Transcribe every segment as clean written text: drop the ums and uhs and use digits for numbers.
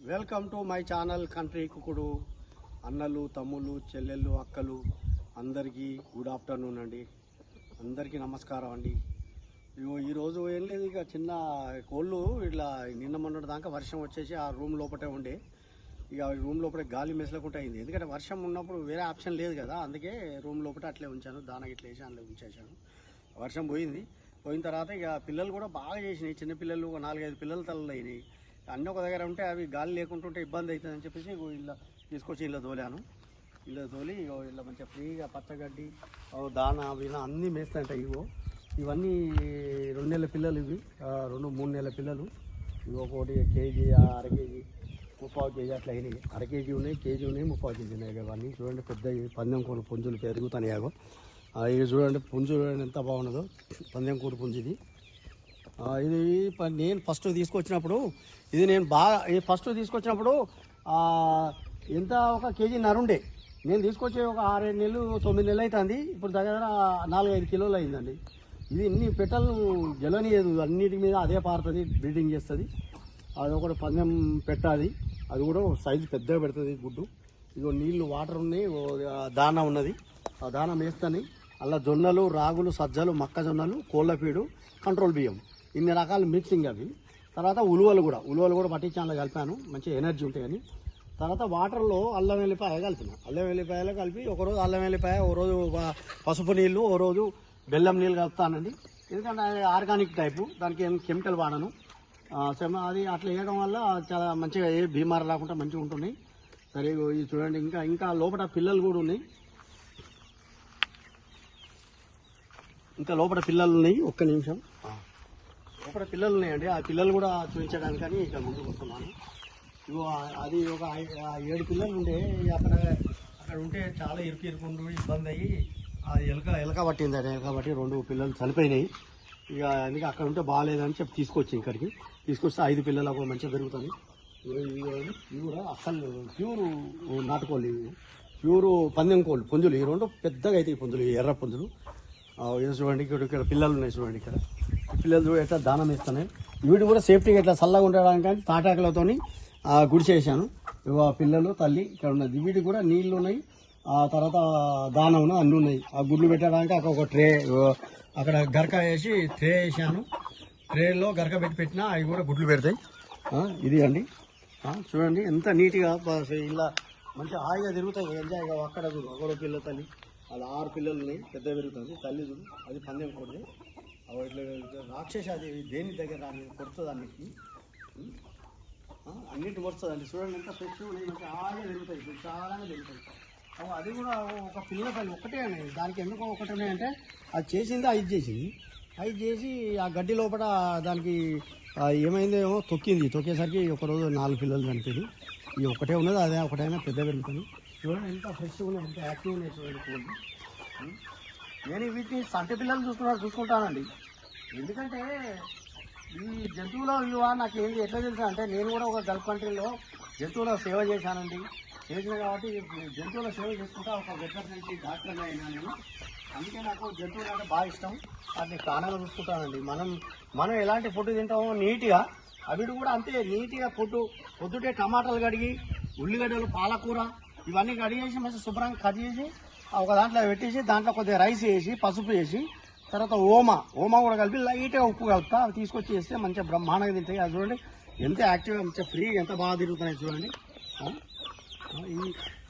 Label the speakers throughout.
Speaker 1: Welcome to my channel country కుకుడు. అన్నలు, తమ్ముళ్ళు, చెల్లెళ్ళు, అక్కలు అందరికీ గుడ్ ఆఫ్టర్నూన్ అండి. అందరికీ నమస్కారం అండి. ఈరోజు ఏం లేదు, ఇక చిన్న కోళ్ళు ఇట్లా నిన్న మొన్నటి దాకా వర్షం వచ్చేసి ఆ రూమ్ లోపటే ఉండే. ఇక రూమ్ లోపల గాలి మెసలకుండా అయింది, ఎందుకంటే వర్షం ఉన్నప్పుడు వేరే ఆప్షన్ లేదు కదా, అందుకే రూమ్ లోపల అట్లే ఉంచాను. దానికి ఇట్లా వేసి అందులో ఉంచేసాను. వర్షం పోయిన తర్వాత ఇక పిల్లలు కూడా బాగా చేసినాయి. చిన్నపిల్లలు ఒక 4-5 పిల్లలు తలలు అయినాయి. అన్నీ ఒక దగ్గర ఉంటే అవి గాలి లేకుంటుంటే ఇబ్బంది అవుతుందని చెప్పేసి ఇలా తీసుకొచ్చి ఇలా తోలాను. ఇలా తోలి ఇలా మంచిగా ఫ్రీగా పచ్చగడ్డి, దానా వీనా అన్నీ మేస్తాయంట. ఇవన్నీ 2 నెలల పిల్లలు, ఇవి 2-3 నెలల పిల్లలు. ఇవి ఒకటి కేజీ, అర కేజీ, 3/4 కేజీ అట్లా అయినాయి. అర కేజీ ఉన్నాయి, కేజీ ఉన్నాయి, 3/4 కేజీ ఉన్నాయి. ఇవన్నీ చూడండి, పెద్ద పందెం కూర పుంజులు పెరుగుతాయి. ఇది చూడండి, పుంజు చూడండి ఎంత బాగున్నదో, పందెం కూర పుంజు ఇది. నేను ఫస్ట్ తీసుకొచ్చినప్పుడు ఎంత ఒక కేజీ నరుండే. నేను తీసుకొచ్చే ఒక 6-7 నెలలు 9 నెలలు అవుతుంది. ఇప్పుడు దగ్గర 4-5 కిలోలు అయిందండి. ఇది ఇన్ని పెట్టలు గెలనియదు, అన్నిటి మీద అదే పారుతుంది, బ్రీడింగ్ చేస్తుంది. అది ఒకటి పందెం పెట్టాలి, అది కూడా సైజు పెద్దగా పెడుతుంది గుడ్డు. ఇగో నీళ్లు, వాటర్ ఉన్నాయి, దానా ఉన్నది, ఆ దానా వేస్తాను. అలా జొన్నలు, రాగులు, సజ్జలు, మొక్కజొన్నలు, కోళ్ళపీడు, కంట్రోల్ బియ్యం, ఇన్ని రకాల మిక్సింగ్ అవి. తర్వాత ఉలువలు కూడా పట్టించి అందులో కలిపాను, మంచి ఎనర్జీ ఉంటాయని. తర్వాత వాటర్లో అల్లం వెల్లిపాయ కలిపిన. అల్లం వెల్లిపాయలు కలిపి ఒకరోజు అల్లం వెల్లిపాయ, ఓ రోజు పసుపు నీళ్ళు, ఓ రోజు బెల్లం నీళ్ళు కలుపుతానండి. ఎందుకంటే అది ఆర్గానిక్ టైపు, దానికి ఏం కెమికల్ వాడను. అది అట్లా వేయడం వల్ల చాలా మంచిగా ఏ బీమారు రాకుండా మంచిగా ఉంటున్నాయి. సరే ఇది చూడండి, ఇంకా లోపల పిల్లలు కూడా ఉన్నాయి. ఇంకా లోపల పిల్లలు ఉన్నాయి, ఒక్క నిమిషం. లోపల పిల్లలు ఉన్నాయండి, ఆ పిల్లలు కూడా చూపించడానికని ఇక ముందుకు వస్తున్నాను. ఇగో అది ఒక 7 పిల్లలు ఉండే. అక్కడ ఉంటే చాలా ఇరుకుండు ఇబ్బంది అయ్యి అది ఎలక పట్టింది. ఎలక పట్టి 2 పిల్లలు చనిపోయినాయి. ఇక అందుకే అక్కడ ఉంటే బాగాలేదని చెప్పి ఇక్కడికి తీసుకొస్తే 5 పిల్లలు మంచిగా పెరుగుతుంది. ఇవి కూడా అసలు ప్యూర్ నాటుకోళ్ళు, ప్యూర్ పందెం కోళ్ళు పుంజులు. ఈ 2 పెద్దగా అయితే ఈ పుంజులు, ఎర్ర పుంజులు. చూడండి, ఇక్కడ పిల్లలు ఉన్నాయి. చూడండి, ఇక్కడ పిల్లలు చూడ ఎట్లా దానం ఇస్తున్నాయి. వీటి కూడా సేఫ్టీగా ఇట్లా చల్లగా ఉండడానికి తాటాకులతో గుడిసేసాను. పిల్లలు, తల్లి ఇక్కడ ఉన్నది. వీటికి కూడా నీళ్లు ఉన్నాయి, తర్వాత దానం ఉన్నాయి, అన్నీ ఉన్నాయి. ఆ గుడ్లు పెట్టడానికి ఒక ట్రే, అక్కడ గరక వేసి ట్రే వేసాను. ట్రేలో గరక పెట్టినా అవి కూడా గుడ్లు పెడతాయి. ఇది అండి, చూడండి ఎంత నీట్గా ఇలా మంచిగా హాయిగా తిరుగుతాయి, ఎంజాయ్గా. అక్కడ చూడు, ఒకడో పిల్ల తల్లి, అలా 6 పిల్లలు ఉన్నాయి, పెద్ద పెరుగుతుంది. తల్లి చూడు, అది పందెం కొడుతుంది. ఇట్లా రాక్షసి, అది దేని దగ్గర కొడుతుంది, అన్నిటి వస్తుందండి. చూడండి ఎంత ఫ్రెష్ ఉన్నాయి, మంచిగా హాయిగా పెరుగుతాయి, చాలానే పెరుగుతాయి. అది కూడా ఒక పిల్ల తల్లి ఒక్కటే అండి. దానికి ఎందుకు ఒకటి ఉన్నాయంటే అది చేసింది, ఐదు చేసి ఆ గడ్డి లోపల దానికి ఏమైందేమో తొక్కేసరికి ఒకరోజు 4 పిల్లలు చనిపోయింది. ఇది ఒకటే ఉన్నది, అదే ఒకటైనా పెద్ద పెరుగుతుంది. చూడండి ఎంత ఫ్రెష్గా ఉన్నాయి, ఎంత యాక్టివ్ ఉన్నాయి. చూడండి కోళ్ళు. నేను వీటిని సంటి పిల్లలు చూసుకుంటానండి. ఎందుకంటే ఈ జంతువుల విలువ నాకు ఏంటి ఎట్లా తెలుసు అంటే, నేను కూడా ఒక గల్ఫ్ కంట్రీలో జంతువుల సేవ చేశానండి. చేసిన కాబట్టి జంతువుల సేవ చేసుకుంటా ఒక వెటర్నరీ డాక్టర్గా అయినా నేను. అందుకే నాకు జంతువులు అంటే బాగా ఇష్టం, వాటిని ప్రాణంగా చూసుకుంటానండి. మనం ఎలాంటి ఫుడ్ తింటామో నీట్గా అవి కూడా అంతే నీట్గా పొద్దుటే టమాటాలు కడిగి, ఉల్లిగడ్డలు, పాలకూర ఇవన్నీ కడిగేసి మంచిగా శుభ్రంగా కట్ చేసి ఒక దాంట్లో పెట్టేసి, దాంట్లో కొద్దిగా రైస్ వేసి, పసుపు వేసి, తర్వాత ఓమా కూడా కలిపి లైట్గా ఉప్పు కలుపుతా, అవి తీసుకొచ్చి వేస్తే మంచిగా బ్రహ్మాండంగా తింటాయి. అది చూడండి ఎంత యాక్టివ్గా, మంచిగా ఫ్రీ, ఎంత బాగా తిరుగుతున్నాయి చూడండి.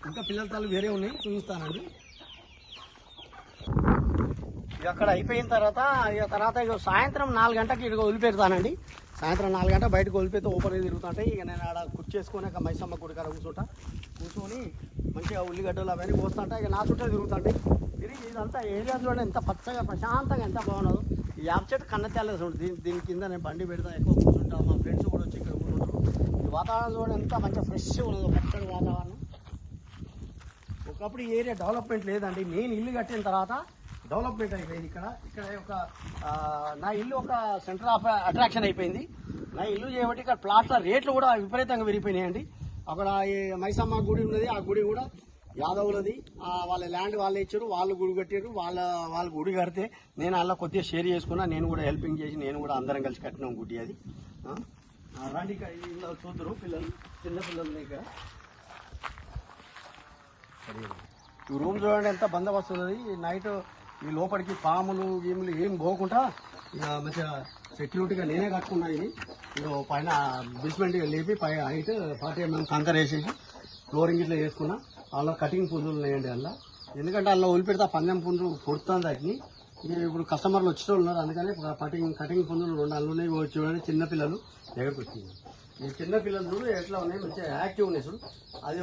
Speaker 1: ఇంకా పిల్లల తల్లి వేరే ఉన్నాయి, చూపిస్తానండి. ఇక అక్కడ అయిపోయిన తర్వాత ఇక సాయంత్రం 4 గంటకి ఇక వదిలిపెడతానండి. సాయంత్రం 4 గంటల బయటకు వదిలిపెడితే ఓపెన్ తిరుగుతుంటాయి. ఇక నేను ఆడ కూర్చేసుకొని మైసమ్మ గుడి కాడ కూర్చొని మంచిగా ఉల్లిగడ్డలు అవన్నీ పోస్తుంటా. ఇక నా చుట్టూ తిరుగుతుంటాయి. తిరిగి ఇదంతా ఏరియా చూడండి ఎంత పచ్చగా ప్రశాంతంగా ఎంత బాగున్నదో. ఈ యాప్ చెట్టు కన్నెత్తాలేదు చూడండి. దీని కింద నేను బండి పెడతా, ఎక్కువ కూర్చుంటాను. మా ఫ్రెండ్స్ కూడా వచ్చి ఇక్కడ కూర్చుంటారు. ఈ వాతావరణం చూడండి ఎంత మంచిగా ఫ్రెష్గా ఉన్నదో, పచ్చడి వాతావరణం. ఒకప్పుడు ఈ ఏరియా డెవలప్మెంట్ లేదండి. నేను ఇల్లు కట్టిన తర్వాత డెవలప్మెంట్ అయిపోయింది. ఇక్కడ నా ఇల్లు ఒక సెంటర్ ఆఫ్ అట్రాక్షన్ అయిపోయింది. నా ఇల్లు చేయబట్టి ఇక్కడ ప్లాట్ల రేట్లు కూడా విపరీతంగా పెరిగిపోయినాయండి. అక్కడ మైసమ్మ గుడి ఉన్నది, ఆ గుడి కూడా యాదవులది. వాళ్ళ ల్యాండ్ వాళ్ళే ఇచ్చారు, వాళ్ళు గుడి కట్టారు. వాళ్ళ గుడి కడితే నేను అలా కొద్దిగా షేర్ చేసుకున్నా, నేను కూడా హెల్పింగ్ చేసి నేను కూడా అందరం కలిసి కట్టినాం గుడి. అది రండి ఇలా చూద్దరు పిల్లలు, చిన్న పిల్లలు ఇక్కడ. ఈ రూమ్ చూడండి ఎంత బందోబస్తు ఉన్నది. నైట్ ఈ లోపలికి పాములు గీములు ఏం పోకుండా ఇక మంచిగా సెక్యూరిటీగా నేనే కట్టుకున్నా. ఇది పైన బేస్మెంట్ లేపి పై హైట్ 40 mm కంకర వేసేసి ఫ్లోరింగ్ ఇట్లా వేసుకున్నా. అందులో కటింగ్ పుంజులు ఉన్నాయండి అందులో. ఎందుకంటే అందులో వదిలిపెడితే పందెం పుంజు పొడుతుంది వాటిని. ఇప్పుడు కస్టమర్లు వచ్చిన ఉన్నారు, అందుకని కటింగ్ పుంజులు 2 అందులోనే చూడండి. చిన్నపిల్లలు దగ్గరకు వచ్చింది. ఈ చిన్న పిల్లలు చూడు ఎట్లా ఉన్నాయి, మంచిగా యాక్టివ్ ఉన్నాయి చూడు. అది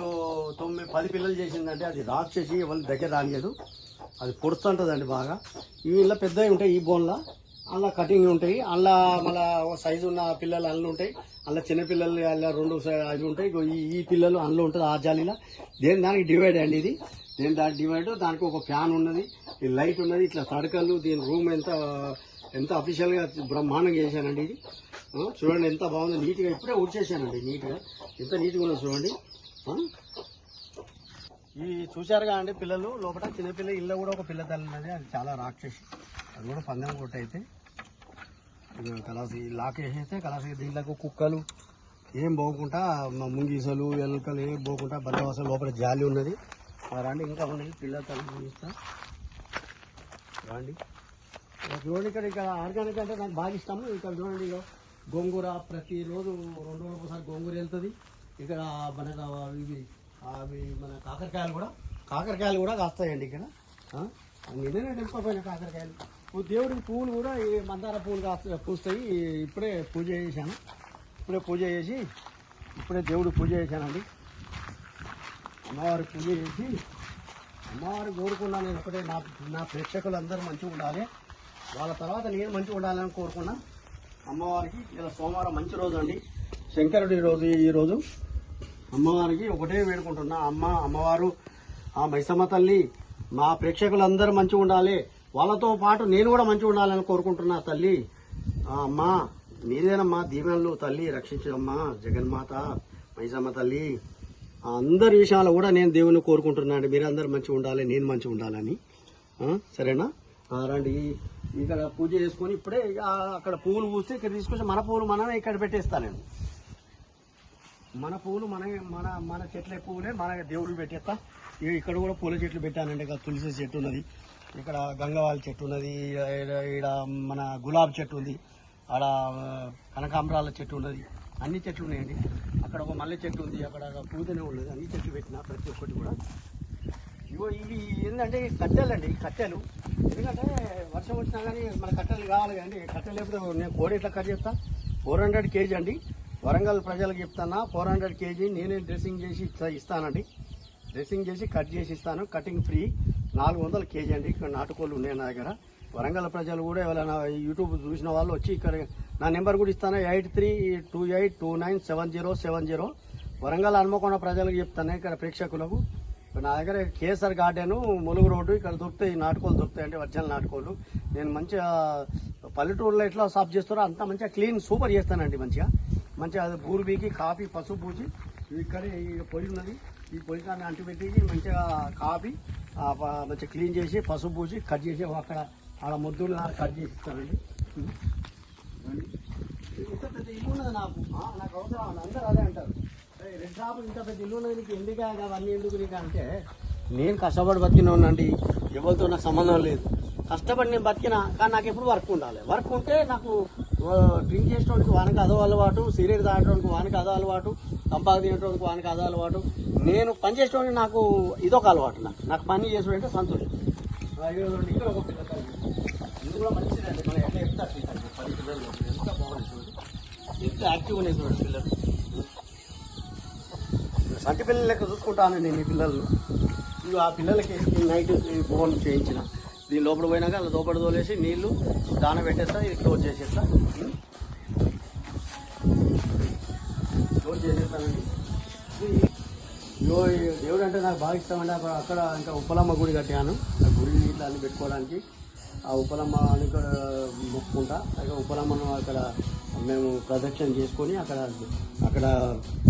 Speaker 1: 9-10 పిల్లలు చేసిందంటే అది రాక్షసి వాళ్ళ దగ్గర రాలేదు, అది పొడుస్తుంటుందండి బాగా. ఇవి ఇలా పెద్దవి ఉంటాయి, ఈ బోన్లో అందులో కటింగ్ ఉంటాయి. అందులో మళ్ళీ సైజు ఉన్న పిల్లలు అందులో ఉంటాయి. అందులో చిన్నపిల్లలు అలా 2 అవి ఉంటాయి. ఈ పిల్లలు అందులో ఉంటుంది ఆ జాలీలో. దానికి డివైడ్ అండి ఇది. దానికి డివైడ్, దానికి ఒక ఫ్యాన్ ఉన్నది, ఈ లైట్ ఉన్నది, ఇట్లా తడకలు. దీని రూమ్ ఎంత అఫీషియల్గా బ్రహ్మాండంగా చేశానండి. ఇది చూడండి ఎంత బాగుంది, నీట్గా ఇప్పుడే ఊడ్చేసానండి. నీట్గా ఎంత నీట్గా ఉన్నది చూడండి. ఈ చూశారుగా అండి పిల్లలు లోపల. చిన్నపిల్ల ఇల్లు కూడా ఒక పిల్ల తల్లి ఉన్నది, అది చాలా రాక్షసి. అది కూడా పందెం కొట్టయితే కలాసి లాక్ వేసేస్తే కలాసి దీంట్లోకి కుక్కలు ఏం పోకుండా, ముంగీసలు ఎలుకలు ఏం పోకుండా బందోబస్తు లోపల జాలి ఉన్నది. రండి ఇంకా ఉన్నాయి పిల్ల తల్లి చూపిస్తా రండి. చూడండి ఇక్కడ ఆర్గానిక్ అంటే నాకు బాగా ఇష్టము. ఇక్కడ చూడండి ఇక గోంగూర ప్రతిరోజు 2 రోజులకు ఒకసారి గోంగూర వెళ్తుంది. ఇక్కడ మనకు అవి మన కాకరకాయలు కూడా కాస్తాయండి ఇక్కడ. నిన్ననే తెంపకపోయిన కాకరకాయలు. దేవుడికి పువ్వులు కూడా ఈ మందార పువ్వులు పూస్తాయి. ఇప్పుడే పూజ చేశాను, ఇప్పుడే దేవుడికి పూజ చేశానండి. అమ్మవారి పూజ చేసి అమ్మవారు కోరుకున్నా నేను ఒకటే, నా ప్రేక్షకులు అందరూ మంచిగా ఉండాలి, వాళ్ళ తర్వాత నేను మంచిగా ఉండాలని కోరుకున్నా. అమ్మవారికి ఇలా సోమవారం మంచి రోజు అండి, శంకరుడి రోజు. ఈరోజు అమ్మవారికి ఒకటే వేడుకుంటున్నా. అమ్మవారు ఆ మైసమ్మ తల్లి మా ప్రేక్షకులందరూ మంచిగా ఉండాలి, వాళ్ళతో పాటు నేను కూడా మంచిగా ఉండాలని కోరుకుంటున్నా. తల్లి అమ్మా మీరేనమ్మా దీవెనలు, తల్లి రక్షించమ్మా, జగన్మాత మైసమ్మ తల్లి. అందరి విషయాలు కూడా నేను దేవుని కోరుకుంటున్నాను, మీరందరూ మంచిగా ఉండాలి, నేను మంచిగా ఉండాలని. సరేనా? రండి ఇక్కడ పూజ చేసుకొని ఇప్పుడే అక్కడ పువ్వులు పూస్తే ఇక్కడ తీసుకొచ్చి మన పువ్వులు మనమే ఇక్కడ పెట్టేస్తా నేను. మన పువ్వులు మన చెట్ల పువ్వులే మన దేవుళ్ళు పెట్టేస్తా. ఇక్కడ కూడా పూల చెట్లు పెట్టానండి. ఇక్కడ తులసి చెట్టు ఉన్నది, ఇక్కడ గంగవాళ్ళ చెట్టు ఉన్నది, ఇక్కడ మన గులాబీ చెట్టు ఉంది, ఆడ కనకాంబరాల చెట్టు ఉన్నది, అన్ని చెట్లు ఉన్నాయండి. అక్కడ ఒక మల్లె చెట్టు ఉంది, అక్కడ పూదనే ఉన్నది. అన్ని చెట్లు పెట్టిన ప్రతి ఒక్కటి కూడా. ఇవి ఏంటంటే కట్టెలండి, కట్టెలు. ఎందుకంటే వర్షం వచ్చినా కానీ మన కట్టెలు కావాలి కానీ కట్టెలు లేకపోతే నేను కోడి ఎట్లా కట్ చేస్తా. 400 kg అండి, వరంగల్ ప్రజలకు చెప్తానా. 400 kg నేనే డ్రెస్సింగ్ చేసి ఇస్తానండి. డ్రెస్సింగ్ చేసి కట్ చేసి ఇస్తాను, కటింగ్ ఫ్రీ. 400 kg అండి. ఇక్కడ నాటుకోళ్ళు ఉన్నాయి నా దగ్గర. వరంగల్ ప్రజలు కూడా ఎవరైనా యూట్యూబ్ చూసిన వాళ్ళు వచ్చి ఇక్కడ నా నెంబర్ కూడా ఇస్తాను, 8328297070. వరంగల్ హన్మకొండ ప్రజలకు చెప్తాను, ఇక్కడ ప్రేక్షకులకు. నా దగ్గర కేసర్ గార్డెన్, ములుగు రోడ్డు, ఇక్కడ దొరుకుతాయి నాటుకోలు దొరుకుతాయి అంటే ఒరిజినల్ నాటుకోలు. నేను మంచిగా పల్లెటూరులో ఎట్లా సాఫ్ చేస్తారో అంత మంచిగా క్లీన్ సూపర్ చేస్తానండి. మంచిగా అది బూరు బీకి కాఫీ పసుపు పూసి ఇక్కడ ఈ పొయ్యి ఉన్నది, ఈ పొయ్యి కానీ అంటుపెట్టి మంచిగా కాఫీ మంచిగా క్లీన్ చేసి పసుపు పూసి కట్ చేసి అక్కడ ఆడ ముద్దులు కట్ చేసి ఇస్తానండి. ఇంత పెద్ద ఇల్లు ఉన్నది నాకు అవసరం, అందరూ అదే అంటారు, రెడ్ షాపు ఇంత పెద్ద ఇల్లు ఉన్నది నీకు ఎందుకు అవన్నీ ఎందుకు నీకు అంటే, నేను కష్టపడి బతికిన ఉన్నాండి, ఎవరితో నాకు సంబంధం లేదు. కష్టపడి నేను బతికినా కానీ నాకు ఎప్పుడు వర్క్ ఉండాలి. వర్క్ ఉంటే నాకు డ్రింక్ చేసేటోడికి వానికి అదో అలవాటు, సిగరెట్ తాగేటోడికి వానికి అదో అలవాటు, తంబాకు తినేటోడికి వానికి అదో అలవాటు. నేను పని చేసేటోడికి నాకు ఇదొక అలవాటు. నాకు పని చేసేటంటే సంతోషం. ఇక్కడ ఒక పిల్లలు ఇది కూడా మంచిదండి. మనం ఎట్లా చెప్తారు 10 పిల్లలు ఎంత బాగుంది చూడండి, ఎంత యాక్టివ్గా ఉన్నాయి చూడండి పిల్లలు. సంటి పిల్లల లెక్క చూసుకుంటాను నేను ఈ పిల్లలు. ఇవి ఆ పిల్లలకి నైట్ బోన్ చేయించిన, దీని లోపల పోయినాక అలా లోపల తోలేసి నీళ్లు దాన పెట్టేస్తా, ఇది క్లోజ్ చేసేస్తానండి. దేవుడు అంటే నాకు బాగా ఇష్టమండి. అక్కడ ఇంకా ఉప్పలమ్మ గుడి కట్టాను, ఆ గుడి ఇట్లా అన్ని పెట్టుకోవడానికి. ఆ ఉప్పలమ్మని ఇక్కడ మొక్కుకుంటా, ఉప్పలమ్మను అక్కడ మేము ప్రదక్షిణ చేసుకొని అక్కడ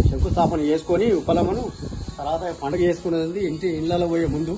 Speaker 1: శంకుస్థాపన చేసుకొని ఉప్పలమ్మను తర్వాత పండుగ చేసుకునేది ఇంటి ఇళ్ళలో పోయే ముందు.